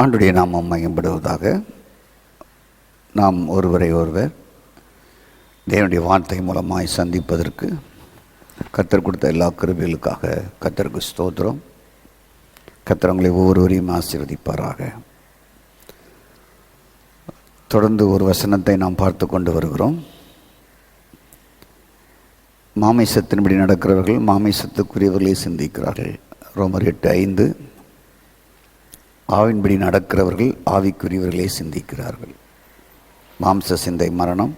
ஆண்டுடைய நாமம் மையப்படுவதாக. நாம் ஒருவரை ஒருவர் தேவனுடைய வார்த்தை மூலமாய் சந்திப்பதற்கு கர்த்தர் கொடுத்த எல்லா கிருபைகளுக்காக கர்த்தருக்கு ஸ்தோத்திரம். கர்த்தர் உங்களை ஒவ்வொருவரையும் ஆசீர்வதிப்பாராக. தொடர்ந்து ஒரு வசனத்தை நாம் பார்த்து கொண்டு வருகிறோம். மாமிசத்தின்படி நடக்கிறவர்கள் மாமிசத்துக்குரியவர்களே சிந்திக்கிறார்கள். ரோமர் 8:5. ஆவின்படி நடக்கிறவர்கள் ஆவிக்குரியவர்களே சிந்திக்கிறார்கள். மாம்ச சிந்தை மரணம்,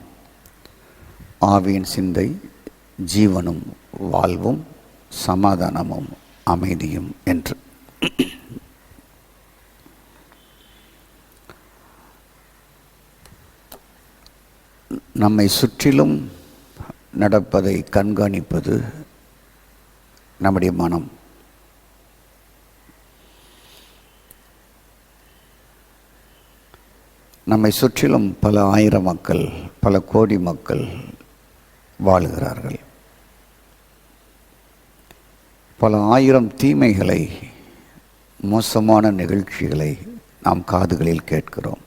ஆவியின் சிந்தை ஜீவனும் வாழ்வும் சமாதானமும் அமைதியும் என்று. நம்மை சுற்றிலும் நடப்பதை கண்காணிப்பது நம்முடைய மனம். நம்மை சுற்றிலும் பல ஆயிரம் மக்கள், பல கோடி மக்கள் வாழுகிறார்கள். பல ஆயிரம் தீமைகளை, மோசமான நிகழ்ச்சிகளை நாம் காதுகளில் கேட்கிறோம்.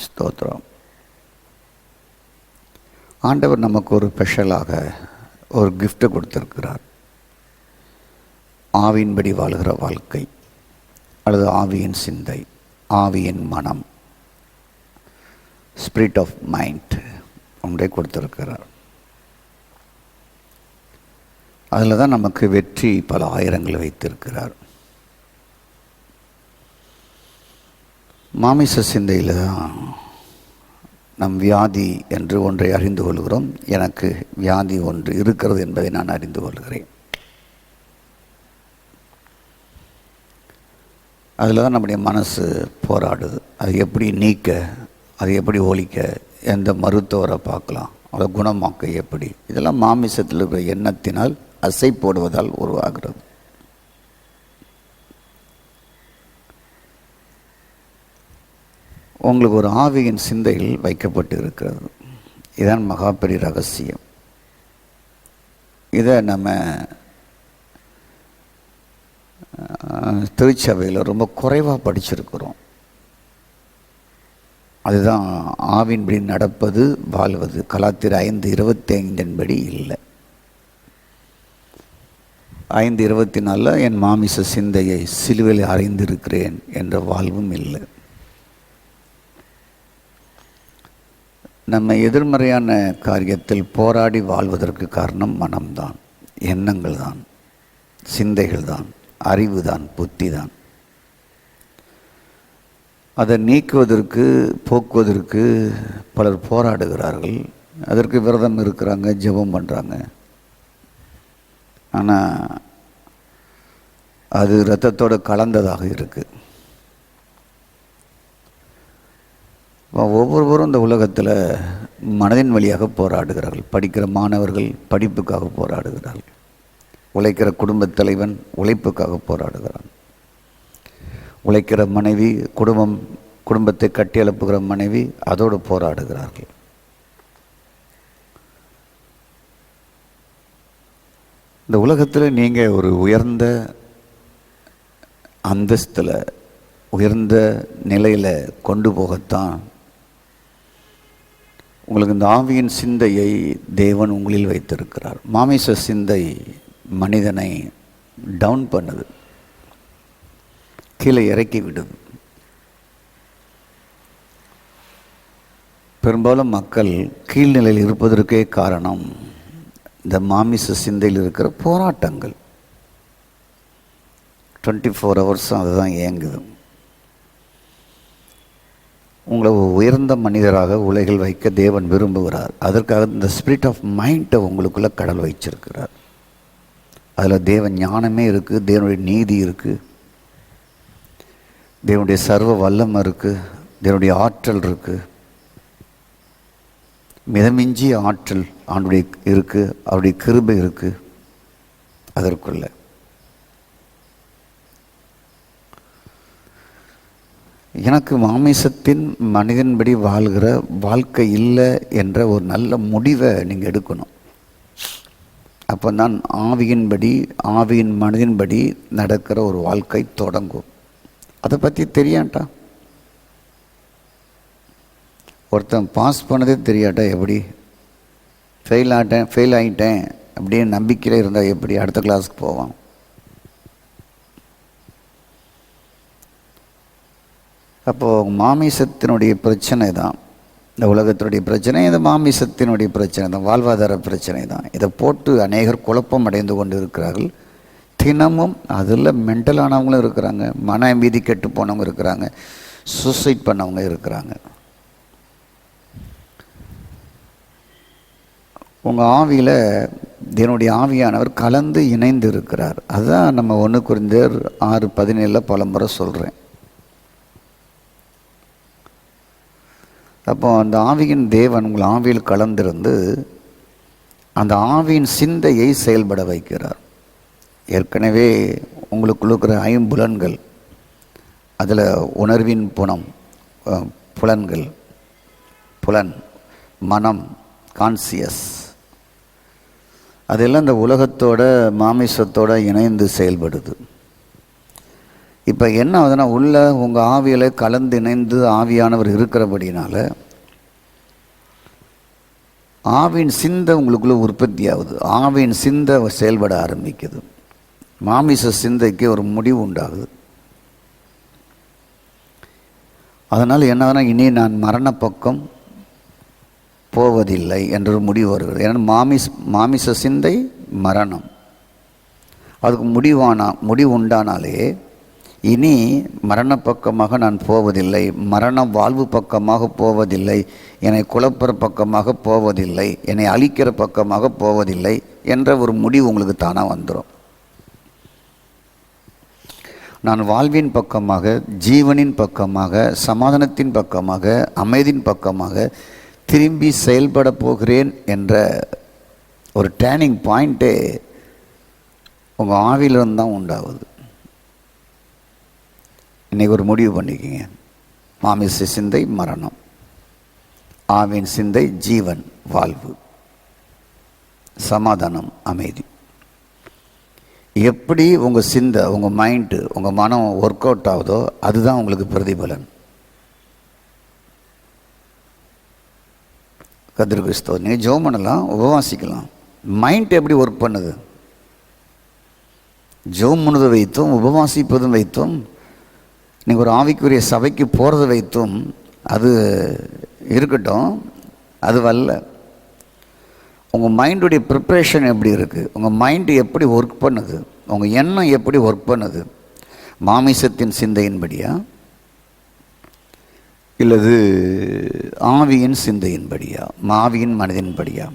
ஸ்தோத்திரம். ஆண்டவர் நமக்கு ஒரு ஸ்பெஷலாக ஒரு கிஃப்ட் கொடுத்திருக்கிறார். ஆவியின்படி வாழ்கிற வாழ்க்கை அல்லது ஆவியின் சிந்தை, ஆவியின் மனம், ஸ்பிரிட் ஆஃப் மைண்ட் ஒன்றை கொடுத்திருக்கிறார். அதில் தான் நமக்கு வெற்றி பல ஆயிரங்கள் வைத்திருக்கிறார். மாமிச சிந்தையில் தான் நம் வியாதி என்று ஒன்றை அறிந்து கொள்கிறோம். எனக்கு வியாதி ஒன்று இருக்கிறது என்பதை நான் அறிந்து கொள்கிறேன். அதில் தான் நம்முடைய மனசு போராடுது. அது எப்படி நீக்க, அது எப்படி ஒழிக்க, எந்த மருத்துவரை பார்க்கலாம், அதை குணமாக்க எப்படி, இதெல்லாம் மாமிசத்தில் இருக்கிற எண்ணத்தினால் அசை போடுவதால் உருவாகிறது. உங்களுக்கு ஒரு ஆவியின் சிந்தையில் வைக்கப்பட்டு இருக்கிறது. இதுதான் மகா பெரிய ரகசியம். இதை நம்ம திருச்சபையில் ரொம்ப குறைவாக படிச்சிருக்கிறோம். அதுதான் ஆவின்படி நடப்பது வாழ்வது. கலாத்தியர் 5:25 இல்லை. 5:24 என் மாமிச சிந்தையை சிலுவையில் அறைந்திருக்கிறேன் என்ற வாழ்வும் இல்லை. நம்ம எதிர்மறையான காரியத்தில் போராடி வாழ்வதற்கு காரணம் மனம்தான், எண்ணங்கள் தான், சிந்தைகள் தான், அறிவு தான், புத்தி தான். அதை நீக்குவதற்கு, போக்குவதற்கு பலர் போராடுகிறார்கள். அதற்கு விரதம் இருக்கிறாங்க, ஜெபம் பண்ணுறாங்க. ஆனால் அது இரத்தத்தோடு கலந்ததாக இருக்குது. ஒவ்வொருவரும் இந்த உலகத்தில் மனதின் வழியாக போராடுகிறார்கள். படிக்கிற மாணவர்கள் படிப்புக்காக போராடுகிறார்கள். உழைக்கிற குடும்பத் தலைவன் உழைப்புக்காக போராடுகிறான். உழைக்கிற மனைவி, குடும்பத்தை கட்டியெழுப்புகிற மனைவி அதோடு போராடுகிறார்கள். இந்த உலகத்தில் நீங்கள் ஒரு உயர்ந்த அந்தஸ்தில், உயர்ந்த நிலையில் கொண்டு போகத்தான் உங்களுக்கு இந்த ஆவியின் சிந்தையை தேவன் உங்களில் வைத்திருக்கிறார். மாமிச சிந்தை மனிதனை டவுன் பண்ணுது, கீழே இறக்கி விடுது. பெரும்பாலும் மக்கள் கீழ்நிலையில் இருப்பதற்கே காரணம் இந்த மாமிச சிந்தையில் இருக்கிற போராட்டங்கள். 24 hours அதுதான் இயங்குது. உங்களை உயர்ந்த மனிதராக உலகில் வைக்க தேவன் விரும்புகிறார். அதற்காக இந்த ஸ்பிரிட் ஆஃப் மைண்டை உங்களுக்குள்ளே கடல் வச்சிருக்கிறார். அதில் தேவ ஞானமே இருக்குது, தேவனுடைய நீதி இருக்குது, தேவனுடைய சர்வ வல்லமை இருக்குது, தேவனுடைய ஆற்றல் இருக்குது, மிதமிஞ்சிய ஆற்றல் ஆண்டுடைய இருக்குது, அவருடைய கிருபை இருக்குது. அதற்குள்ள எனக்கு மாமிசத்தின் மனிதன்படி வாழ்கிற வாழ்க்கை இல்லை என்ற ஒரு நல்ல முடிவை நீங்கள் எடுக்கணும். அப்போ தான் ஆவியின்படி ஆவியின் மனதின்படி நடக்கிற ஒரு வாழ்க்கை தொடங்கும். அதை பற்றி தெரியாட்டா, ஒருத்தன் பாஸ் பண்ணதே தெரியாட்டா எப்படி, ஃபெயில் ஆகிட்டேன் அப்படின்னு நம்பிக்கையில் இருந்தால் எப்படி அடுத்த கிளாஸுக்கு போவான்? அப்போது மாமிசத்தினுடைய பிரச்சனை தான் இந்த உலகத்தினுடைய பிரச்சனை, இது மாமிசத்தினுடைய பிரச்சனை தான், வாழ்வாதார பிரச்சனை தான். இதை போட்டு அநேகர் குழப்பம் அடைந்து கொண்டு இருக்கிறார்கள். தினமும் அதில் மென்டலானவங்களும் இருக்கிறாங்க, மன மீதி கெட்டு போனவங்க இருக்கிறாங்க, சூசைட் பண்ணவங்க இருக்கிறாங்க. உங்கள் ஆவியில் என்னுடைய ஆவியானவர் கலந்து இணைந்து இருக்கிறார். அதுதான் நம்ம 1 கொரிந்தியர் 6:17 பல முறை சொல்கிறேன். அப்போ அந்த ஆவியின் தேவன் உங்கள் ஆவியில் கலந்திருந்து அந்த ஆவியின் சிந்தையை செயல்பட வைக்கிறார். ஏற்கனவே உங்களுக்குள்ள இருக்கிற 5 புலன்கள், அதில் உணர்வின் புலன்கள், புலன், மனம், கான்சியஸ், அதெல்லாம் இந்த உலகத்தோட மாமிசத்தோடு இணைந்து செயல்படுது. இப்போ என்ன ஆகுதுன்னா, உள்ள உங்கள் ஆவியில் கலந்து இணைந்து ஆவியானவர் இருக்கிறபடினால ஆவியின் சிந்தை உங்களுக்குள்ளே உற்பத்தி ஆகுது, ஆவியின் சிந்தை செயல்பட ஆரம்பிக்குது, மாமிச சிந்தைக்கு ஒரு முடிவு உண்டாகுது. அதனால் என்ன ஆகுதுன்னா, இனி நான் மரண பக்கம் போவதில்லை என்ற ஒரு முடிவு வருகிறது. ஏன்னா மாமிச சிந்தை மரணம், அதுக்கு முடிவு உண்டானாலே இனி மரண பக்கமாக நான் போவதில்லை, மரண வாழ்வு பக்கமாக போவதில்லை, என்னை குழப்புற பக்கமாக போவதில்லை, என்னை அழிக்கிற பக்கமாக போவதில்லை என்ற ஒரு முடிவு உங்களுக்கு தானாக வந்துடும். நான் வாழ்வின் பக்கமாக, ஜீவனின் பக்கமாக, சமாதானத்தின் பக்கமாக, அமைதியின் பக்கமாக திரும்பி செயல்பட போகிறேன் என்ற ஒரு டேர்னிங் பாயிண்ட்டே உங்கள் ஆவியிலிருந்து தான் உண்டாகுது. இன்றைக்கி ஒரு முடிவு பண்ணிக்கிங்க. மாமிச சிந்தை மரணம், ஆவின் சிந்தை ஜீவன், வாழ்வு, சமாதானம், அமைதி. எப்படி உங்கள் சிந்தை, உங்கள் மைண்டு, உங்கள் மனம் ஒர்க் அவுட் ஆகுதோ அதுதான் உங்களுக்கு பிரதிபலன். கதிர்கிறிஸ்தவ நீங்கள் ஜெபம் பண்ணலாம், உபவாசிக்கலாம். மைண்ட் எப்படி ஒர்க் பண்ணுது? ஜெபம் பண்ணதை வைத்தும் உபவாசிப்பதும் வைத்தும் நீங்கள் ஒரு ஆவிக்குரிய சபைக்கு போகிறத வைத்தும் அது இருக்கட்டும், அது வரல. உங்கள் மைண்டுடைய ப்ரிப்ரேஷன் எப்படி இருக்குது, உங்கள் மைண்டு எப்படி ஒர்க் பண்ணுது, உங்கள் எண்ணம் எப்படி ஒர்க் பண்ணுது? மாமிசத்தின் சிந்தையின்படியா இல்லது ஆவியின் சிந்தையின்படியா, ஆவியின் மனதின்படியா?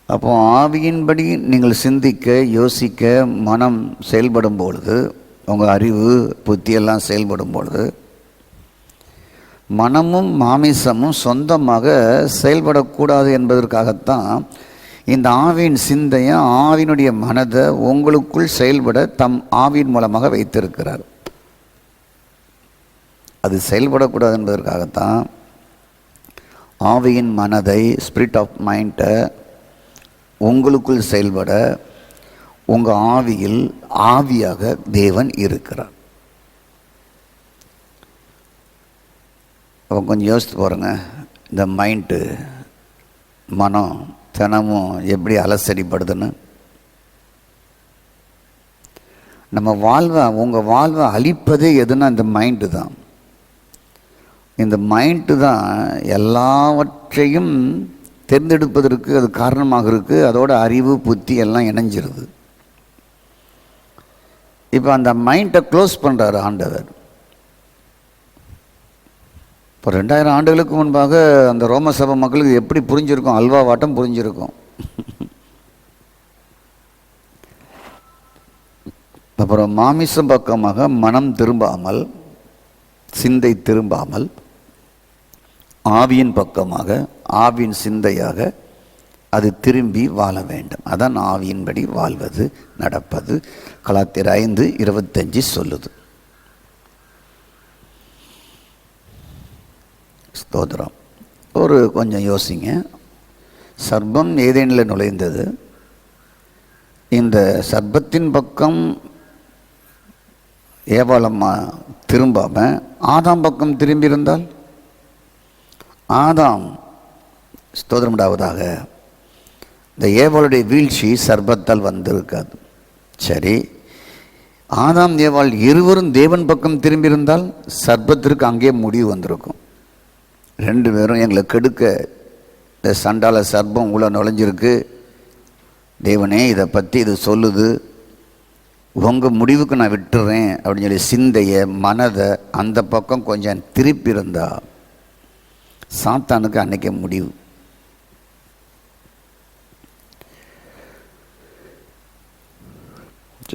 அப்போ ஆவியின்படி நீங்கள் சிந்திக்க, யோசிக்க, மனம் செயல்படும் பொழுது, உங்கள் அறிவு புத்தியெல்லாம் செயல்படும் பொழுது, மனமும் மாமிசமும் சொந்தமாக செயல்படக்கூடாது என்பதற்காகத்தான் இந்த ஆவியின் சிந்தையை, ஆவியினுடைய மனதை உங்களுக்குள் செயல்பட தம் ஆவியின் மூலமாக வைத்திருக்கிறார். அது செயல்படக்கூடாது என்பதற்காகத்தான் ஆவியின் மனதை, ஸ்பிரிட் ஆஃப் மைண்டை உங்களுக்குள் செயல்பட உங்கள் ஆவியில் ஆவியாக தேவன் இருக்கிறார். அப்போ கொஞ்சம் யோசித்து பாருங்க, இந்த மைண்டு, மனம் தினமும் எப்படி அலசடிப்படுதுன்னு. நம்ம வாழ்வை, உங்கள் வாழ்வை அழிப்பதே எதுனா இந்த மைண்டு தான். இந்த மைண்டு தான் எல்லாவற்றையும் தேர்ந்தெடுப்பதற்கு அது காரணமாக இருக்குது. அதோட அறிவு புத்தி எல்லாம் இணைஞ்சிருது. இப்போ அந்த மைண்டை க்ளோஸ் பண்ணுறாரு ஆண்டவர். இப்போ 2000 ஆண்டுகளுக்கு முன்பாக அந்த ரோம சபை மக்களுக்கு எப்படி புரிஞ்சிருக்கும்? அல்வா வாட்டம் புரிஞ்சிருக்கும். அப்புறம் மாமிசம் பக்கமாக மனம் திரும்பாமல், சிந்தை திரும்பாமல், ஆவியின் பக்கமாக, ஆவியின் சிந்தையாக அது திரும்பி வாழ வேண்டும். அதான் ஆவியின்படி வாழ்வது, நடப்பது. கலாத்தியர் 5:25 சொல்லுது. ஸ்தோத்திரம். கொஞ்சம் யோசிங்க. சர்ப்பம் ஏதேனில் நுழைந்தது. இந்த சர்ப்பத்தின் பக்கம் ஏவாளம்மா திரும்பாமல் ஆதாம் பக்கம் திரும்பியிருந்தால், ஆதாம் ஸ்தோத்திரமுண்டாவதாக, இந்த ஏவாளுடைய வீழ்ச்சி சர்ப்பத்தால் வந்திருக்காது. சரி, ஆதாம் ஏவாள் இருவரும் தேவன் பக்கம் திரும்பியிருந்தால் சர்ப்பத்திற்கு அங்கே முடிவு வந்திருக்கும். ரெண்டு பேரும் எங்களை கெடுக்க இந்த சண்டால சர்ப்பம் உள்ள நுழைஞ்சிருக்கு, தேவனே இதை பற்றி இது சொல்லுது, உங்கள் முடிவுக்கு நான் விட்டுறேன் அப்படின்னு சொல்லி சிந்தையை மனதை அந்த பக்கம் கொஞ்சம் திருப்பி இருந்தா சாத்தானுக்கு அன்னைக்கே முடிவு.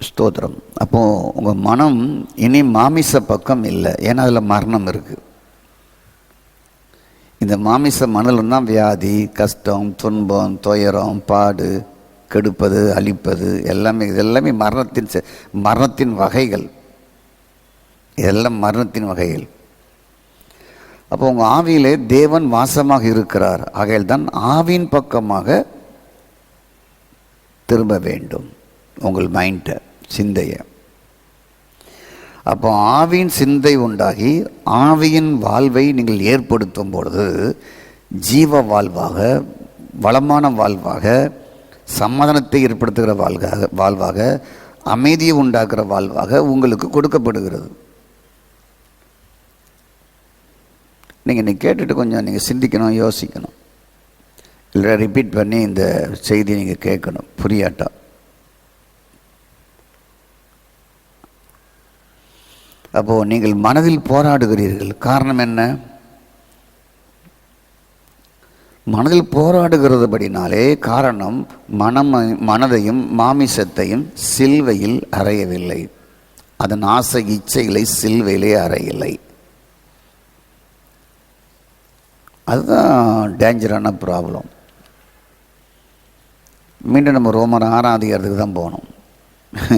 ஸ்தோத்திரம். அப்போது உங்கள் மனம் இனி மாமிச பக்கம் இல்லை, ஏன்னா அதில் மரணம் இருக்குது. இந்த மாமிச மணல் தான் வியாதி, கஷ்டம், துன்பம், துயரம், பாடு, கெடுப்பது, அழிப்பது எல்லாமே. இதெல்லாமே மரணத்தின் வகைகள். இதெல்லாம் மரணத்தின் வகைகள். அப்போ உங்கள் ஆவியிலே தேவன் வாசமாக இருக்கிறார். ஆகையால் தான் ஆவியின் பக்கமாக திரும்ப வேண்டும் உங்கள் மைண்டை, சிந்தையை. அப்போ ஆவியின் சிந்தை உண்டாகி ஆவியின் வாழ்வை நீங்கள் ஏற்படுத்தும் பொழுது ஜீவ வாழ்வாக, வளமான வாழ்வாக, சமாதானத்தை ஏற்படுத்துகிற வாழ்வாக, அமைதியை உண்டாக்குற வாழ்வாக உங்களுக்கு கொடுக்கப்படுகிறது. நீங்கள் இன்னைக்கு கேட்டுட்டு கொஞ்சம் நீங்கள் சிந்திக்கணும், யோசிக்கணும். இல்லை ரிப்பீட் பண்ணி இந்த செய்தியை நீங்கள் கேட்கணும் புரியாட்டா. அப்போது நீங்கள் மனதில் போராடுகிறீர்கள். காரணம் என்ன? மனதில் போராடுகிறதுபடினாலே காரணம் மனதையும் மாமிசத்தையும் சிலுவையில் அறையவில்லை. அதன் ஆசை இச்சைகளை சிலுவையிலே அறையவில்லை. அதுதான் டேஞ்சரான ப்ராப்ளம். மீண்டும் நம்ம ரோமர் 6ஆம் அதிகாரத்துக்கு தான் போகணும்.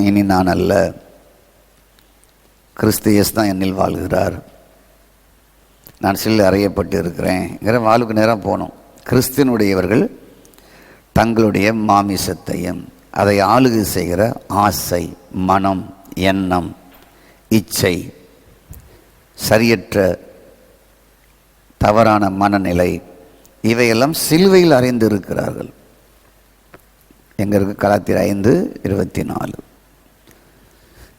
இனி நான் அல்ல, கிறிஸ்து இயேசு தான் என்னில் வாழ்கிறார், நான் சிலுவையில் அறையப்பட்டு இருக்கிறேங்கிற வாழ்வுக்கு நேரம் போகணும். கிறிஸ்துவனுடையவர்கள் தங்களுடைய மாமிசத்தையும் அதை ஆளுகை செய்கிற ஆசை, மனம், எண்ணம், இச்சை, சரியற்ற தவறான மனநிலை, இவையெல்லாம் சிலுவையில் அறைந்து இருக்கிறார்கள். எங்கே இருக்குது? கலாத்தியர் 5:24.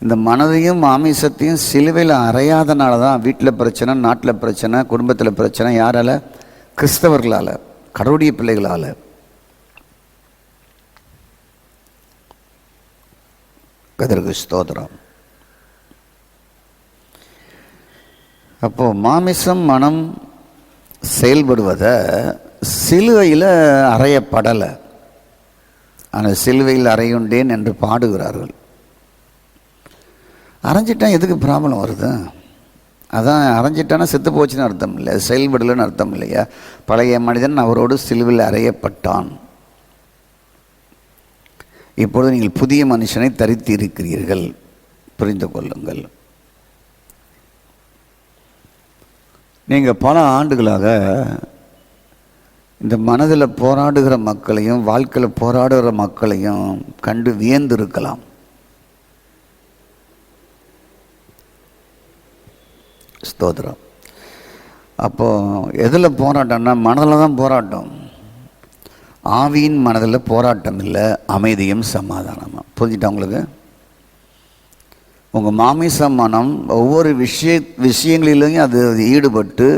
இந்த மனதையும் மாமிசத்தையும் சிலுவையில் அறையாதனால தான் வீட்டில் பிரச்சனை, நாட்டில் பிரச்சனை, குடும்பத்தில் பிரச்சனை. யாரால்? கிறிஸ்தவர்களால், கடவுளுடைய பிள்ளைகளால். கர்த்தருக்கு ஸ்தோத்திரம். அப்போது மாமிசம், மனம் செயல்படுவதை சிலுவையில் அறையப்படலை. ஆனால் சிலுவையில் அறையுண்டேன் என்று பாடுகிறார்கள். அரைஞ்சிட்டா எதுக்கு ப்ராப்ளம் வருது? அதான் அரைஞ்சிட்டானா செத்து போச்சுன்னு அர்த்தம் இல்லை, செயல்படலைன்னு அர்த்தம் இல்லையா? பழைய மனிதன் அவரோடு சிலுவையில் அறையப்பட்டான். இப்பொழுது நீங்கள் புதிய மனுஷனை தரித்து இருக்கிறீர்கள், புரிந்து கொள்ளுங்கள். நீங்கள் பல ஆண்டுகளாக இந்த மனதில் போராடுகிற மக்களையும் வாழ்க்கையில் போராடுகிற மக்களையும் கண்டு வியந்திருக்கலாம். ஸ்தோத்திரம். அப்போது எதில் போராட்டம்னா மனதில் தான் போராட்டம். ஆவியின் மனதில் போராட்டம் இல்லை, அமைதியும் சமாதானமாக. புரிஞ்சுட்டா உங்களுக்கு? உங்கள் மாமிச மனம் ஒவ்வொரு விஷயங்களிலையும் அது ஈடுபட்டு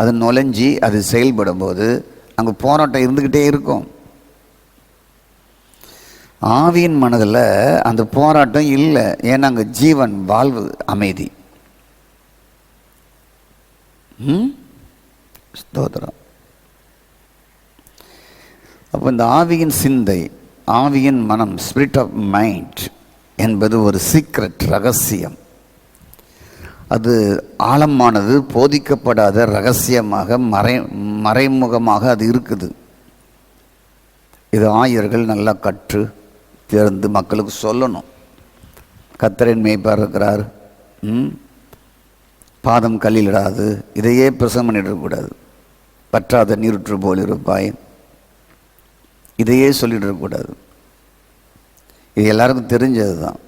அது நுழைஞ்சி அது செயல்படும் போது அங்கே போராட்டம் இருந்துக்கிட்டே இருக்கும். ஆவியின் மனதில் அந்த போராட்டம் இல்லை. ஏன்னா அங்கே ஜீவன், வாழ்வு, அமைதி. ஸ்தோத்திரம். அப்போ இந்த ஆவியின் சிந்தை, ஆவியின் மனம், ஸ்பிரிட் ஆஃப் மைண்ட் என்பது ஒரு சீக்ரெட், ரகசியம். அது ஆழமானது, போதிக்கப்படாத ரகசியமாக மறைமுகமாக அது இருக்குது. இது ஆயர்கள் நல்லா கற்று தேர்ந்து மக்களுக்கு சொல்லணும். கர்த்தரின் மேய்ப்பர் இருக்கிறார், பாதம் கல்லிடாது, இதையே பிரசவம் பண்ணிடக்கூடாது. பற்றாத நீருற்று போல் இருப்பாய், இதையே சொல்லிட்டு இருக்கக்கூடாது. இது எல்லாருக்கும் தெரிஞ்சது தான்.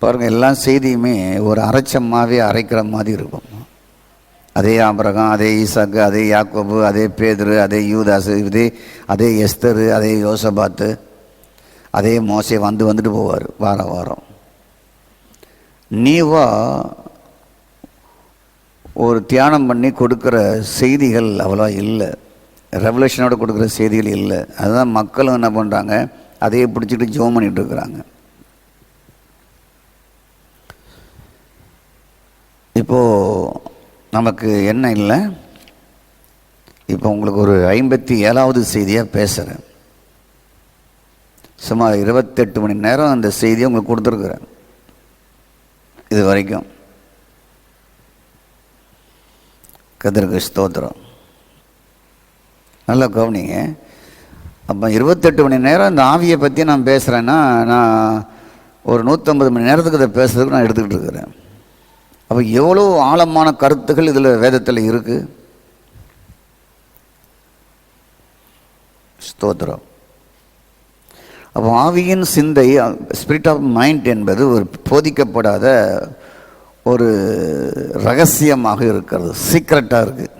பாருங்கள், எல்லா செய்தியுமே ஒரு அரைச்சமாகவே அரைக்கிற மாதிரி இருக்கும். அதே ஆபிரகாம், அதே ஈசாக்கு, அதே யாக்கோபு, அதே பேதுரு, அதே யூதாசு, அதே எஸ்தரு, அதே யோசபாத்து, அதே மோசே வந்துட்டு போவார் வாரம் வாரம். நீவா ஒரு தியானம் பண்ணி கொடுக்குற செய்திகள் அவ்வளோ இல்லை, ரெவலேஷனோட கொடுக்குற செய்திகள் இல்லை. அதுதான் மக்களும் என்ன பண்ணுறாங்க, அதையே பிடிச்சிட்டு ஜோம் பண்ணிகிட்டு இருக்கிறாங்க. இப்போது நமக்கு என்ன இல்லை, இப்போ உங்களுக்கு ஒரு 57வது செய்தியாக பேசுகிறேன். சுமார் 28 மணி நேரம் அந்த செய்தியை உங்களுக்கு கொடுத்துருக்குறேன் இது வரைக்கும். கர்த்தருக்கு ஸ்தோத்திரம். நல்லா கவனிங்க. அப்போ 28 மணி நேரம் இந்த ஆவியை பற்றி நான் பேசுகிறேன்னா, நான் ஒரு 150 மணி நேரத்துக்கு இதை பேசுறதுக்கு நான் எடுத்துக்கிட்டு இருக்கிறேன். அப்போ எவ்வளோ ஆழமான கருத்துக்கள் இதில் வேதத்தில் இருக்குது. ஸ்தோத்திரம். அப்போ ஆவியின் சிந்தை, ஸ்பிரிட் ஆஃப் மைண்ட் என்பது ஒரு போதிக்கப்படாத ஒரு ரகசியமாக இருக்கிறது, சீக்ரெட்டாக இருக்குது.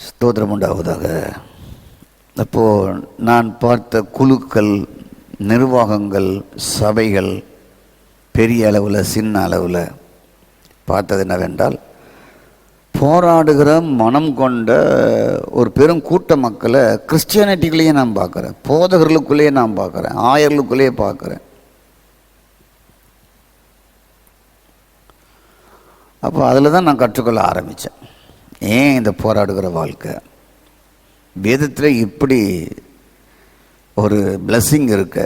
ஸ்தோத்திரம் உண்டாவதாக. அப்போது நான் பார்த்த குழுக்கள், நிர்வாகங்கள், சபைகள், பெரிய அளவில் சின்ன அளவில் பார்த்தது என்னவென்றால், போராடுகிற மனம் கொண்ட ஒரு பெரும் கூட்ட மக்களை கிறிஸ்டியானிட்டிக்குள்ளேயே நான் பார்க்குறேன், போதகர்களுக்குள்ளேயே நான் பார்க்குறேன், ஆயர்களுக்குள்ளேயே பார்க்குறேன். அப்போ அதில் தான் நான் கற்றுக்கொள்ள ஆரம்பித்தேன். ஏன் இந்த போராடுகிற வாழ்க்கை, வேதத்தில் இப்படி ஒரு பிளஸ்ஸிங் இருக்க,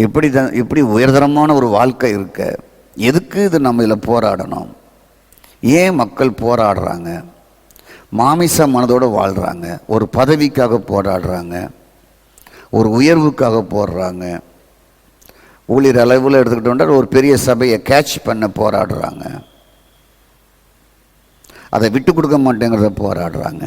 இப்படி உயர்தரமான ஒரு வாழ்க்கை இருக்க, எதுக்கு இது நம்ம இதில் போராடணும்? ஏன் மக்கள் போராடுறாங்க? மாமிச மனதோடு வாழ்கிறாங்க, ஒரு பதவிக்காக போராடுறாங்க, ஒரு உயர்வுக்காக போடுறாங்க, ஊழியர் அளவில் எடுத்துக்கிட்டோம்னா ஒரு பெரிய சபையை கேட்ச் பண்ண போராடுறாங்க, அதை விட்டு கொடுக்க மாட்டேங்கிறத போராடுறாங்க,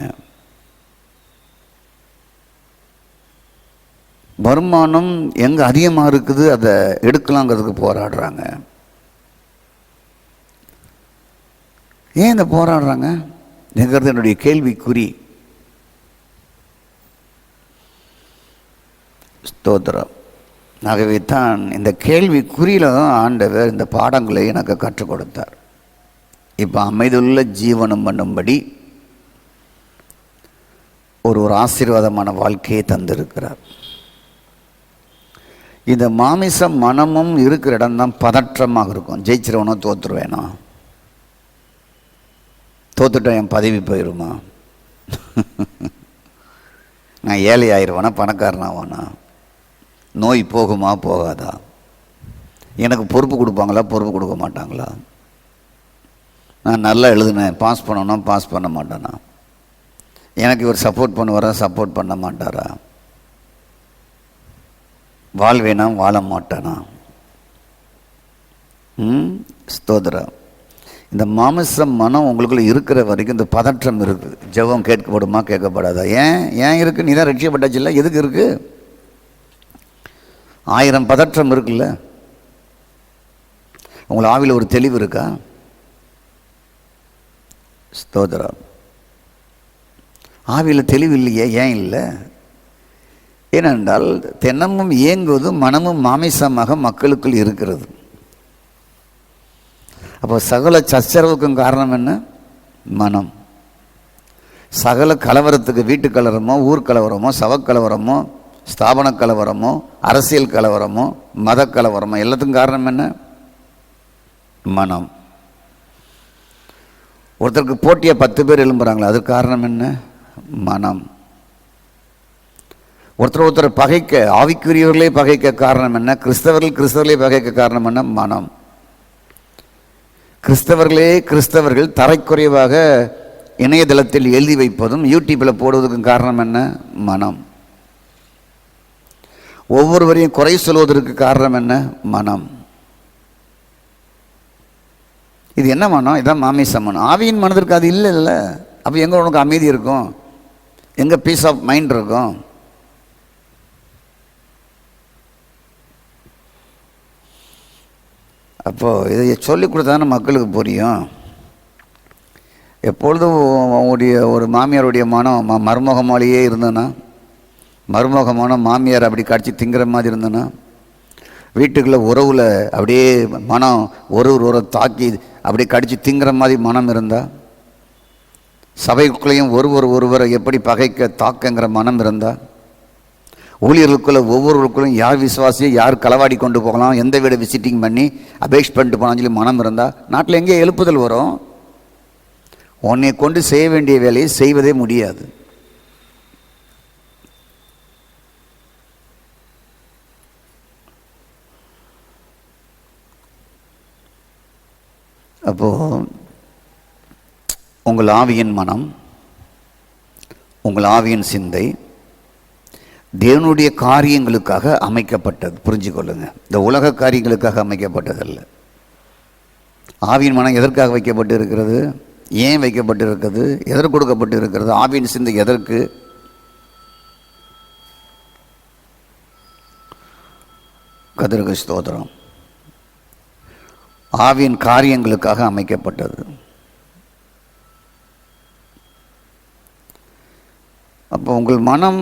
வருமானம் எங்கே அதிகமாக இருக்குது அதை எடுக்கலாங்கிறதுக்கு போராடுறாங்க. ஏன் இந்த போராடுறாங்க என்கிறது என்னுடைய கேள்விக்குறி. ஸ்தோத்திரம். ஆகவே தான் இந்த கேள்விக்குறியில் தான் ஆண்டவர் இந்த பாடங்களை எனக்கு கற்றுக் கொடுத்தார். இப்போ அமைதியுள்ள ஜீவனம் பண்ணும்படி ஒரு ஆசீர்வாதமான வாழ்க்கையை தந்திருக்கிறார். இந்த மாமிச மனமும் இருக்கிற இடம்தான் பதற்றமாக இருக்கும். ஜெயிச்சிருவனோ தோற்றுருவேனா, தோத்துட்டா என் பதவி போயிடுமா, நான் ஏழை ஆயிடுவேனா பணக்காரனாவானா, நோய் போகுமா போகாதா, எனக்கு பொறுப்பு கொடுப்பாங்களா பொறுப்பு கொடுக்க மாட்டாங்களா, நான் நல்லா எழுதுனேன் பாஸ் பண்ணணும்னா பாஸ் பண்ண மாட்டானா, எனக்கு இவர் சப்போர்ட் பண்ணுவாரா சப்போர்ட் பண்ண மாட்டாரா, வாழ்வேனா வாழ மாட்டானா. ஸ்தோத்திரம். இந்த மாமிச மனம் உங்களுக்குள்ள இருக்கிற வரைக்கும் இந்த பதற்றம் இருக்குது. ஜெபம் கேட்கப்படுமா கேட்கப்படாதா, ஏன் இருக்குது? நீ தான் ரட்சிக்கப்பட்டாச்சு இல்லை, எதுக்கு இருக்குது? 1000 பதற்றம் இருக்குல்ல. உங்களை ஆவியில் ஒரு தெளிவு இருக்கா? ஸ்தோத்திரம். ஆவியில் தெளிவு இல்லையே. ஏன் இல்லை? ஏனென்றால் தென்னமும் இயங்குவது மனமும் மாமிசமாக மக்களுக்குள் இருக்கிறது. அப்போ சகல சச்சரவுக்கும் காரணம் என்ன? மனம். சகல கலவரத்துக்கு, வீட்டு கலவரமோ, ஊர் கலவரமோ, சவக்கலவரமோ, ஸ்தாபன கலவரமோ, அரசியல் கலவரமோ, மத கலவரமோ, எல்லாத்துக்கும் காரணம் என்ன? மனம். ஒருத்தருக்கு போட்டியாக 10 பேர் எழும்புறாங்களா, அதுக்கு காரணம் என்ன? மனம். ஒருத்தர் பகைக்க, ஆவிக்குரியவர்களே பகைக்க காரணம் என்ன? கிறிஸ்தவர்களே பகைக்க காரணம் என்ன? மனம். கிறிஸ்தவர்கள் தரைக்குறைவாக இணையதளத்தில் எழுதி வைப்பதும் யூடியூப்பில் போடுவதற்கும் காரணம் என்ன? மனம். ஒவ்வொருவரையும் குறை சொல்வதற்கு காரணம் என்ன? மனம். இது என்ன மனம்? இதான் மாமிச மனம். ஆவியின் மனதிற்கு அது இல்லை. அப்போ எங்கே உனக்கு அமைதி இருக்கும்? எங்கே பீஸ் ஆஃப் மைண்ட் இருக்கும்? அப்போது இதை சொல்லி கொடுத்தாதானே மக்களுக்கு புரியும். எப்பொழுதும் அவங்களுடைய ஒரு மாமியாருடைய மனம் மருமகமாலேயே இருந்ததுன்னா, மருமகமான மாமியார் அப்படி கடிச்சு திங்கிற மாதிரி இருந்ததுன்னா, வீட்டுக்குள்ளே உறவில் அப்படியே மனம் ஒரு தாக்கி அப்படியே கடிச்சு திங்கிற மாதிரி மனம் இருந்தால், சபைக்குள்ளேயும் ஒருவரை எப்படி பகைக்க தாக்கங்கிற மனம் இருந்தால், ஊழியர்களுக்குள்ள ஒவ்வொருவருக்குள்ளும் யார் விசுவாசியை யார் களவாடி கொண்டு போகலாம், எந்த வீடை விசிட்டிங் பண்ணி அபேக்ஷ் பண்ணிட்டு போகலாம்னு சொல்லி மனம் இருந்தால், நாட்டில் எங்கேயே எழுப்புதல் வரும்? உன்னை கொண்டு செய்ய வேண்டிய வேலையை செய்வதே முடியாது. அப்போது உங்கள் ஆவியின் மனம், உங்கள் ஆவியின் சிந்தை தேவனுடைய காரியங்களுக்காக அமைக்கப்பட்டது. புரிஞ்சு கொள்ளுங்க. இந்த உலக காரியங்களுக்காக அமைக்கப்பட்டதல்ல. ஆவியின் மனம் எதற்காக வைக்கப்பட்டு இருக்கிறது? ஏன் வைக்கப்பட்டு இருக்கிறது? எதற்கு கொடுக்கப்பட்டு இருக்கிறது? ஆவியின் சிந்தை எதற்கு? கர்த்தருக்கு ஸ்தோத்திரம். ஆவியின் காரியங்களுக்காக அமைக்கப்பட்டது. அப்போ உங்கள் மனம்,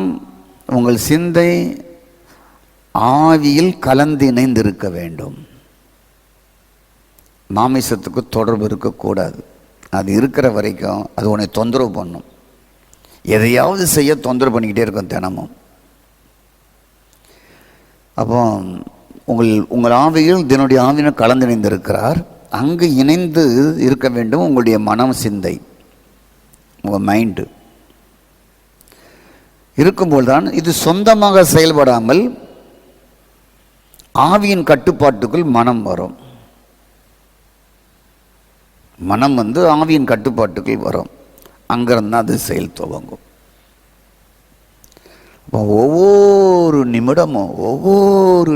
உங்கள் சிந்தை ஆவியில் கலந்து இணைந்திருக்க வேண்டும். மாமிசத்துக்கு தொடர்பு இருக்கக்கூடாது. அது இருக்கிற வரைக்கும் அது உன்னை தொந்தரவு பண்ணும். எதையாவது செய்ய தொந்தரவு பண்ணிக்கிட்டே இருக்கும் தினமும். அப்போ உங்கள் ஆவியில் இதனுடைய ஆவியினர் கலந்து இணைந்திருக்கிறார். அங்கு இணைந்து இருக்க வேண்டும் உங்களுடைய மனம், சிந்தை, உங்கள் மைண்டு. இருக்கும்போது தான் இது சொந்தமாக செயல்படாமல் ஆவியின் கட்டுப்பாட்டுக்குள் மனம் வரும். மனம் ஆவியின் கட்டுப்பாட்டுக்குள் வரும். அங்கிருந்து அது செயல் துவங்கும். இப்போ ஒவ்வொரு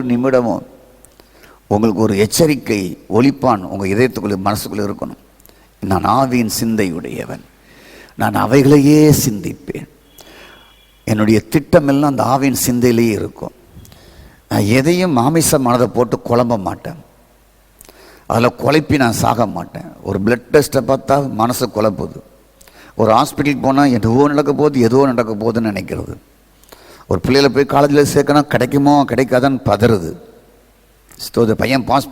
நிமிடமும் உங்களுக்கு ஒரு எச்சரிக்கை ஒலிப்பான் உங்கள் இதயத்துக்குள்ளே, மனசுக்குள்ளே இருக்கணும். நான் ஆவியின் சிந்தையுடையவன், நான் அவைகளையே சிந்திப்பேன். என்னுடைய திட்டமெல்லாம் அந்த ஆவியின் சிந்தையிலேயே இருக்கும். நான் எதையும் மாமிச மனதை போட்டு குழம்ப மாட்டேன். அதில் குழப்பி நான் சாக மாட்டேன். ஒரு பிளட் டெஸ்ட்டை பார்த்தா மனசு குழப்புது. ஒரு ஹாஸ்பிட்டலுக்கு போனால் எதுவோ நடக்க போகுதுன்னு நினைக்கிறது. ஒரு பிள்ளைகளை போய் காலேஜில் சேர்க்கணும், கிடைக்குமோ கிடைக்காதான்னு பதறுது. பையன் பாஸ்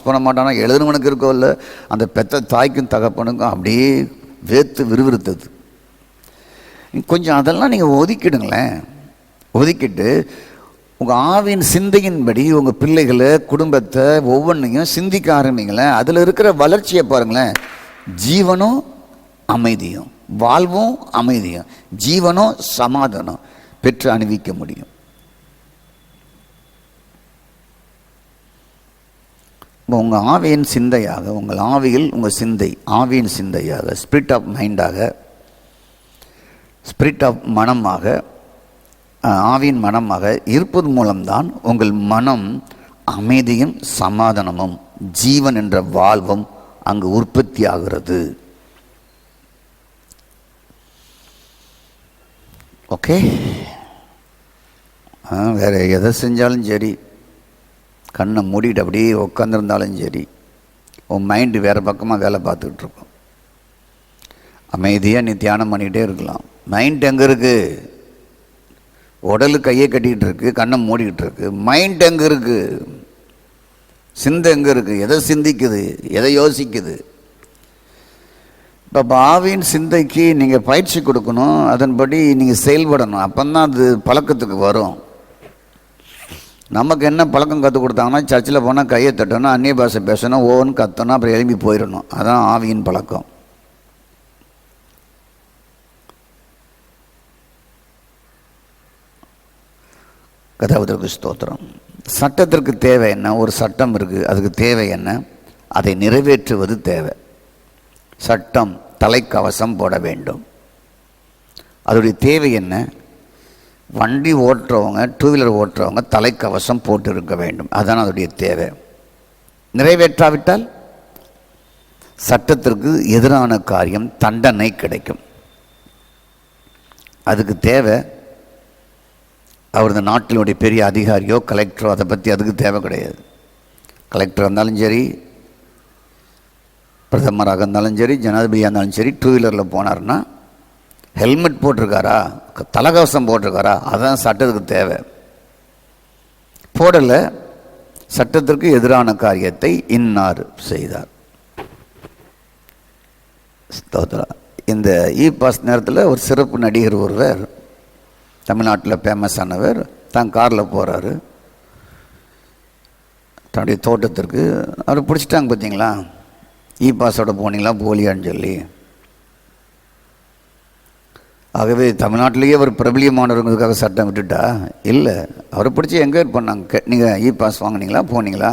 பண்ண மாட்டானோ, எழுதுனவனுக்கு இருக்கோ இல்லை, அந்த பெத்த தாய்க்கும் தகப்பனுக்கும் அப்படியே வேர்த்து விறுவிறுத்தது. கொஞ்சம் அதெல்லாம் நீங்கள் ஒதுக்கிடுங்களேன். ஒதுக்கிட்டு உங்கள் ஆவின் சிந்தையின்படி உங்கள் பிள்ளைகளை, குடும்பத்தை ஒவ்வொன்றையும் சிந்திக்க ஆரம்பிங்களேன். அதில் இருக்கிற வளர்ச்சியை பாருங்களேன். ஜீவனும் அமைதியும், வாழ்வும் அமைதியும், ஜீவனும் சமாதானம் பெற்று அனுபவிக்க முடியும். உங்கள் ஆவியின் சிந்தையாக, உங்கள் ஆவியில் உங்கள் சிந்தை ஆவியின் சிந்தையாக, ஸ்பிரிட் ஆஃப் மைண்டாக, ஸ்பிரிட் ஆஃப் மனமாக, ஆவியின் மனமாக இருப்பது மூலம்தான் உங்கள் மனம் அமைதியும் சமாதானமும் ஜீவன் என்ற வாழ்வும் அங்கு உற்பத்தி ஆகிறது. ஓகே, வேறு எதை செஞ்சாலும் சரி, கண்ணை மூடிட்டு அப்படியே உட்காந்துருந்தாலும் சரி, உன் மைண்டு வேறு பக்கமாக வேலை பார்த்துக்கிட்டு இருக்கும். அமைதியாக நீ தியானம் பண்ணிக்கிட்டே இருக்கலாம். மைண்ட் எங்கே இருக்குது? உடலு கையை கட்டிக்கிட்டு இருக்கு, கண்ணை மூடிக்கிட்டு இருக்கு. மைண்ட் எங்கே இருக்குது? சிந்தை எங்கே இருக்குது? எதை சிந்திக்குது? எதை யோசிக்குது? இப்போ ஆவியின் சிந்தைக்கு நீங்கள் பயிற்சி கொடுக்கணும். அதன்படி நீங்கள் செயல்படணும். அப்போ தான் அது பழக்கத்துக்கு வரும். நமக்கு என்ன பழக்கம் கற்றுக் கொடுத்தாங்கன்னா, சர்ச்சில் போனால் கையை தட்டணும், அந்நிய பாஷை பேசணும், ஓன்னு கத்தணும், அப்புறம் எழும்பி போயிடணும். அதான் ஆவியின் பழக்கம். கர்த்தருக்கு ஸ்தோத்திரம். சட்டத்திற்கு தேவை என்ன? ஒரு சட்டம் இருக்குது, அதுக்கு தேவை என்ன? அதை நிறைவேற்றுவது தேவை. சட்டம், தலைக்கவசம் போட வேண்டும். அதோடைய தேவை என்ன? வண்டி ஓட்டுறவங்க, டூ வீலர் ஓட்டுறவங்க தலைக்கவசம் போட்டு இருக்க வேண்டும். அதுதான் அதோடைய தேவை. நிறைவேற்றாவிட்டால் சட்டத்திற்கு எதிரான காரியம் தண்டனை கிடைக்கும். அதுக்கு தேவை அவர் இந்த நாட்டினுடைய பெரிய அதிகாரியோ கலெக்டரோ, அதை பற்றி அதுக்கு தேவை கிடையாது. கலெக்டராக இருந்தாலும் சரி, பிரதமராக இருந்தாலும் சரி, ஜனாதிபதியாக இருந்தாலும் சரி, டூ வீலரில் போனார்னா ஹெல்மெட் போட்டிருக்காரா, தலைக்கவசம் போட்டிருக்காரா, அதுதான் சட்டத்துக்கு தேவை. போடலை, சட்டத்திற்கு எதிரான காரியத்தை இன்னார் செய்தார். இந்த பாஸ் நேரத்தில் ஒரு சிறப்பு நடிகர் ஒருவர், தமிழ்நாட்டில் ஃபேமஸ் ஆனவர், தான் காரில் போகிறாரு தன்னுடைய தோட்டத்திற்கு. அவர் பிடிச்சிட்டாங்க பார்த்தீங்களா, பாஸோட போனீங்களா போலியான்னு சொல்லி. ஆகவே தமிழ்நாட்டிலேயே ஒரு பிரபலியமானவர்களுக்காக சட்டம் விட்டுட்டா இல்லை, அவரை பிடிச்சி என்கொயரி பண்ணாங்க. நீங்கள் பாஸ் வாங்கினீங்களா, போனீங்களா,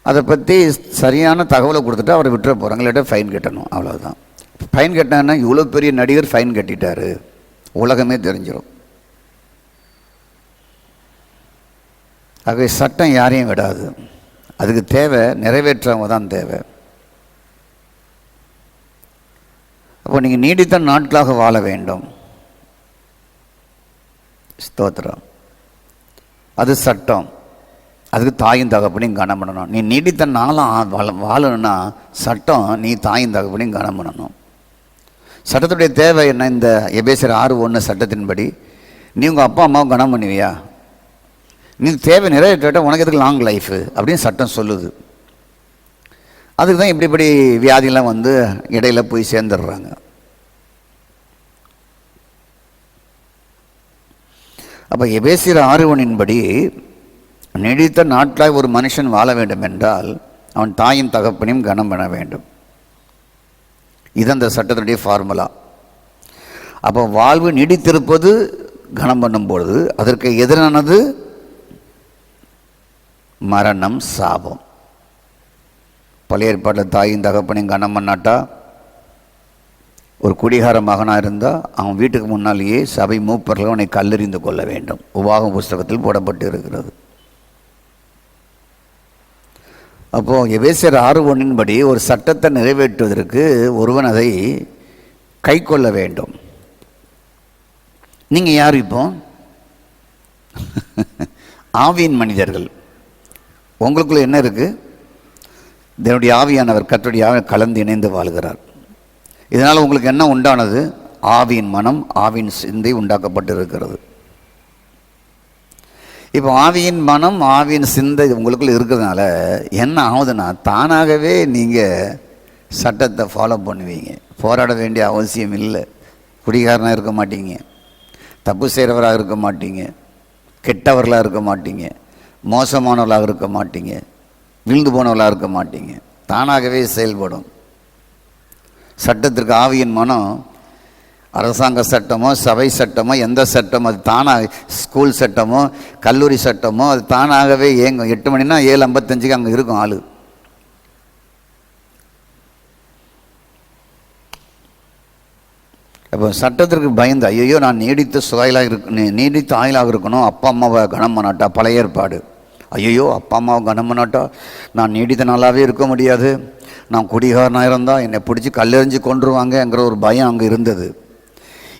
அதை பற்றி சரியான தகவலை கொடுத்துட்டு அவரை விட்டுற போகிறாங்க, இல்லாட்டா ஃபைன் கட்டணும், அவ்வளோதான். ஃபைன் கட்டினா இவ்வளோ பெரிய நடிகர் ஃபைன் கட்டிட்டாரு, உலகமே தெரிஞ்சிடும். ஆகவே சட்டம் யாரையும் விடாது, அதுக்கு தேவை நிறைவேற்றவங்க தான் தேவை. அப்போ நீங்கள் நீடித்த நாட்களாக வாழ வேண்டும். ஸ்தோத்திரம். அது சட்டம். அதுக்கு தாயும் தகப்பனையும் கனம் பண்ணணும். நீ நீடித்த நாளாக வாழணும்னா சட்டம் நீ தாயும் தகப்பனையும் கனம் பண்ணணும். சட்டத்துடைய தேவை என்ன? இந்த எபேசியர் 6:1 சட்டத்தின்படி நீ உங்கள் அப்பா அம்மாவும் கனம் பண்ணுவியா? நீ தேவை நிறைவேற்ற உனக்கு எதுக்கு லாங் லைஃபு அப்படின்னு சட்டம் சொல்லுது. அதுக்கு தான் இப்படி வியாதியெல்லாம் வந்து இடையில போய் சேர்ந்துடுறாங்க. அப்போ எபேசியர் 6:1 நீடித்த நாட்களாய் ஒரு மனுஷன் வாழ வேண்டும் என்றால் அவன் தாயும் தகப்பனையும் கனம் பண்ண வேண்டும். இது அந்த சட்டத்துடைய ஃபார்முலா. அப்போ வாழ்வு நீடித்திருப்பது கனம் பண்ணும் பொழுது அதற்கு எதிரானது மரணம், சாபம். பழைய ஏற்பாட்டில் தாயும் தகப்பனையும் கனம் பண்ணாட்டா, ஒரு குடிகார மகனாக இருந்தால் அவன் வீட்டுக்கு முன்னாலேயே சபை மூப்பர்கள் அவனை கல்லெறிந்து கொள்ள வேண்டும். உபாகம் புஸ்தகத்தில் போடப்பட்டு இருக்கிறது. அப்போது எபேசியர் 6:1 ஒரு சட்டத்தை நிறைவேற்றுவதற்கு ஒருவன் அதை கை கொள்ள வேண்டும். நீங்கள் யார்? இப்போ ஆவியின் மனிதர்கள். உங்களுக்குள்ள என்ன இருக்குது? இதனுடைய ஆவியானவர் கர்த்தருடைய ஆவி கலந்து இணைந்து வாழ்கிறார். இதனால் உங்களுக்கு என்ன உண்டானது? ஆவியின் மனம், ஆவியின் சிந்தை உண்டாக்கப்பட்டு இருக்கிறது. இப்போ ஆவியின் மனம், ஆவியின் சிந்தை உங்களுக்குள்ள இருக்கிறதுனால என்ன ஆகுதுன்னா, தானாகவே நீங்கள் சட்டத்தை ஃபாலோ பண்ணுவீங்க. போராட வேண்டிய அவசியம் இல்லை. குடிகாரனாக இருக்க மாட்டீங்க, தப்பு செய்கிறவராக இருக்க மாட்டீங்க, கெட்டவர்களாக இருக்க மாட்டீங்க, மோசமானவர்களாக இருக்க மாட்டீங்க, விழுந்து போனவர்களாக இருக்க மாட்டீங்க. தானாகவே செயல்படும். சட்டத்திற்கு ஆவியின் மனம், அரசாங்க சட்டமோ சபை சட்டமோ எந்த சட்டமோ அது தானாக, ஸ்கூல் சட்டமோ கல்லூரி சட்டமோ அது தானாகவே இயங்கும். 8 மணினா 7:55 அங்கே இருக்கும் ஆள். அப்போ சட்டத்திற்கு பயந்து ஐயோ நான் நீடித்த ஆயுளாக இருக்கணும், அப்பா அம்மாவை கனம் பண்ணாட்டா, பழைய ஏற்பாடு. ஐயோ அப்பா அம்மாவை கனம் பண்ணாட்டா நான் நீடித்த நாளாகவே இருக்க முடியாது, நான் குடிகாரனாக இருந்தால் என்னை பிடிச்சி கல்லெறிஞ்சு கொண்டுருவாங்கங்கிற ஒரு பயம் அங்கே இருந்தது.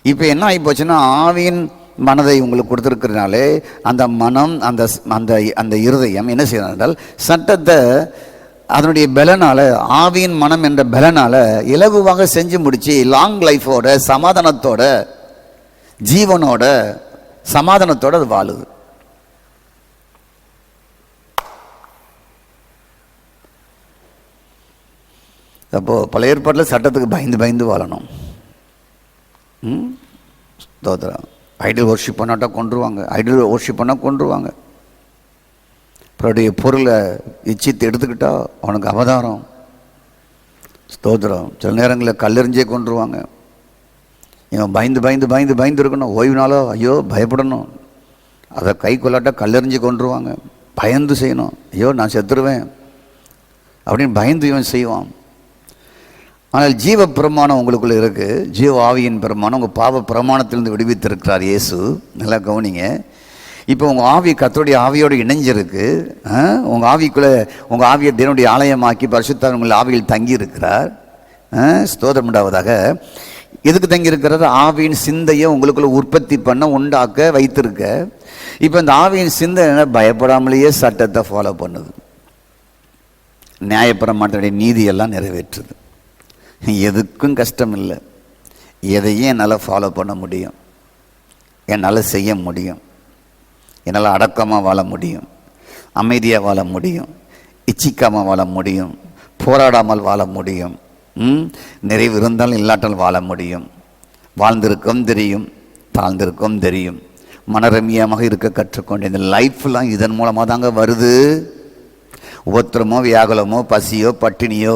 இப்போ என்ன ஆகி போச்சுன்னா, ஆவியின் மனதை உங்களுக்கு கொடுத்துருக்கிறதுனாலே அந்த மனம், அந்த அந்த அந்த இருதயம் என்ன செய்யணும் என்றால் சட்டத்தை அதனுடைய பலனால், ஆவியின் மனம் என்ற பலனால் இலகுவாக செஞ்சு முடித்து லாங் லைஃபோட, சமாதானத்தோட, ஜீவனோட சமாதானத்தோடு அது வாழுது. அப்போது பழைய ஏற்பாட்டில் சட்டத்துக்கு பயந்து வாழணும். ஸ்தோத்திரம். ஐடல் ஒர்ஷிப் பண்ணாட்டா கொண்டுருவாங்க, ஐடல் ஒர்ஷிப் பண்ணால் கொண்டுருவாங்க. அவருடைய பொருளை இச்சித்து எடுத்துக்கிட்டா அவனுக்கு அவதாரம். ஸ்தோத்திரம். சில நேரங்களில் கல்லெறிஞ்சே கொண்டுருவாங்க. இவன் பயந்து இருக்கணும். ஓய்வு நாளோ ஐயோ பயப்படணும், அதை கை கொள்ளாட்டா கல்லெறிஞ்சு கொண்டுருவாங்க. பயந்து செய்யணும், ஐயோ நான் செத்துருவேன் அப்படின்னு பயந்து இவன் செய்வான். ஆனால் ஜீவ பிரமாணம் உங்களுக்குள்ளே இருக்குது. ஜீவ ஆவியின் பிரமாணம் உங்கள் பாவ பிரமாணத்திலிருந்து விடுவித்திருக்கிறார் இயேசு. நல்லா கவனிங்க. இப்போ உங்கள் ஆவி கர்த்தருடைய ஆவியோடு இணைஞ்சிருக்கு. உங்கள் ஆவிக்குள்ளே உங்கள் ஆவியை தேவனுடைய ஆலயமாக்கி பரிசுத்தர் உங்கள் ஆவியில் தங்கி இருக்கிறார். ஸ்தோத்திரம் உண்டாவதாக. எதுக்கு தங்கி இருக்கிறார்? ஆவியின் சிந்தையை உங்களுக்குள்ள உற்பத்தி பண்ண உண்டாக்க வைத்திருக்க. இப்போ இந்த ஆவியின் சிந்தை பயப்படாமலேயே சட்டத்தை ஃபாலோ பண்ணுது, நியாயப்பிரமாணத்தினுடைய நீதியெல்லாம் நிறைவேற்றுது. எதுக்கும் கஷ்டம் இல்லை. எதையும் என்னால் ஃபாலோ பண்ண முடியும், என்னால் செய்ய முடியும், என்னால் அடக்கமாக வாழ முடியும், அமைதியாக வாழ முடியும், இச்சிக்காமல் வாழ முடியும், போராடாமல் வாழ முடியும், நிறைவு இருந்தாலும் இல்லாட்டால் வாழ முடியும். வாழ்ந்திருக்கும் தெரியும், தாழ்ந்திருக்கும் தெரியும், மனரமியமாக இருக்க கற்றுக்கொண்டு இந்த லைஃப்லாம் இதன் மூலமாக தாங்க வருது. உபத்திரமோ வியாகுலமோ பசியோ பட்டினியோ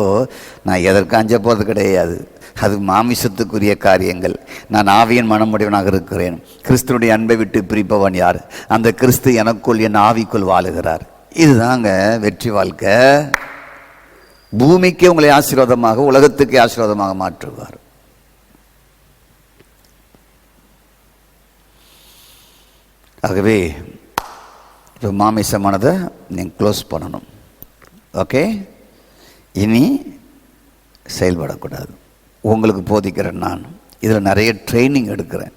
நான் எதற்கு அஞ்ச போகிறது கிடையாது. அது மாமிசத்துக்குரிய காரியங்கள். நான் ஆவியின் மனமுடையவனாக இருக்கிறேன். கிறிஸ்துனுடைய அன்பை விட்டு பிரிப்பவன் யார்? அந்த கிறிஸ்து எனக்குள் என் ஆவிக்குள் வாழுகிறார். இதுதாங்க வெற்றி வாழ்க்கை. பூமிக்கு உங்களை ஆசீர்வாதமாக, உலகத்துக்கு ஆசீர்வாதமாக மாற்றுவார். ஆகவே இப்போ மாமிசமானதை நீங்கள் க்ளோஸ் பண்ணணும். ஓகே, இனி செயல்படக்கூடாது. உங்களுக்கு போதிக்கிறேன். நான் இதில் நிறைய ட்ரைனிங் எடுக்கிறேன்.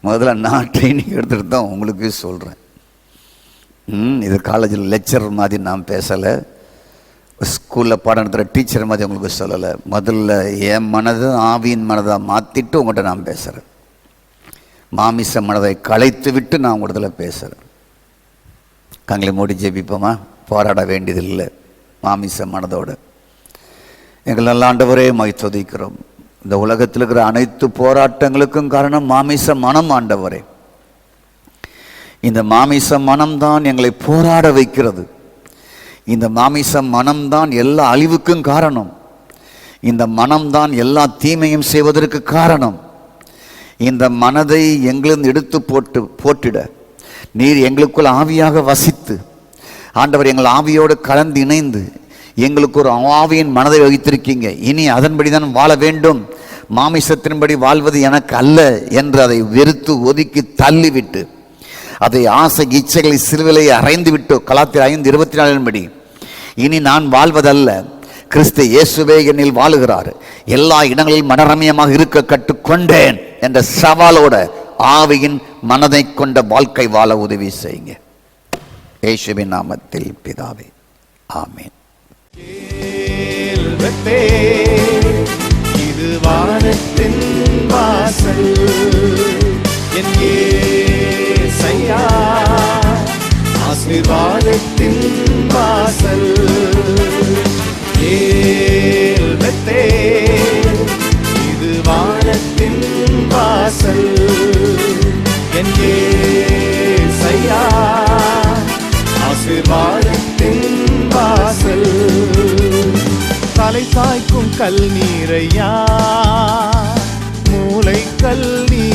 முதல்ல நான் ட்ரைனிங் எடுத்துகிட்டு தான் உங்களுக்கு சொல்கிறேன். இது காலேஜில் லெக்சரர் மாதிரி நான் பேசலை, ஸ்கூலில் பாடம் நடத்துகிற டீச்சர் மாதிரி உங்களுக்கு சொல்லலை. முதல்ல என் மனதை ஆவியின் மனதாக மாற்றிட்டு உங்கள்கிட்ட நான் பேசுகிறேன். மாமிச மனதை களைத்து விட்டு நான் உங்களிடத்துல பேசுகிறேன். கங்களை மூடி ஜெபிப்போமா? போராட வேண்டியதில்லை மாமிச மனதோடு. எங்கள் நல்ல ஆண்டவரே மை துதிக்கிறோம். இந்த உலகத்தில் இருக்கிற அனைத்து போராட்டங்களுக்கும் காரணம் மாமிச மனம். ஆண்டவரே, இந்த மாமிச மனம்தான் எங்களை போராட வைக்கிறது. இந்த மாமிச மனம்தான் எல்லா அழிவுக்கும் காரணம். இந்த மனம்தான் எல்லா தீமையும் செய்வதற்கு காரணம். இந்த மனதை எங்களிருந்து எடுத்து போட்டிட நீர் எங்களுக்குள் ஆவியாக வசித்து, ஆண்டவர் எங்கள் ஆவியோடு கலந்து இணைந்து எங்களுக்கு ஒரு ஆவியின் மனதை வகித்திருக்கீங்க. இனி அதன்படி தான் வாழ வேண்டும். மாமிசத்தின்படி வாழ்வது எனக்கு அல்ல என்று அதை வெறுத்து ஒதுக்கி தள்ளிவிட்டு, அதை ஆசை இச்சைகளை சிலுவையை அறைந்து விட்டு, கலாத்தியர் 5:24 படி இனி நான் வாழ்வதல்ல, கிறிஸ்து இயேசுவே என்னில் வாழுகிறார், எல்லா இடங்களிலும் மனரமியமாக இருக்க கற்றுக்கொண்டேன் என்ற சவாலோட ஆவியின் மனதை கொண்ட வாழ்க்கை வாழ உதவி செய்யுங்க. இயேசுவின் நாமத்தில் பிதாவே, ஆமென். இது வானத்தின் வாசல், என் இயேசையா, ஆசீர்வாதத்தின் வாசல். இது வானத்தின் வாசல், என் இயேசையா, ஆசீர்வாதத்தின் வாசல். தலை தாய்க்கும் கல் நீரையா, மூளை கல் நீர்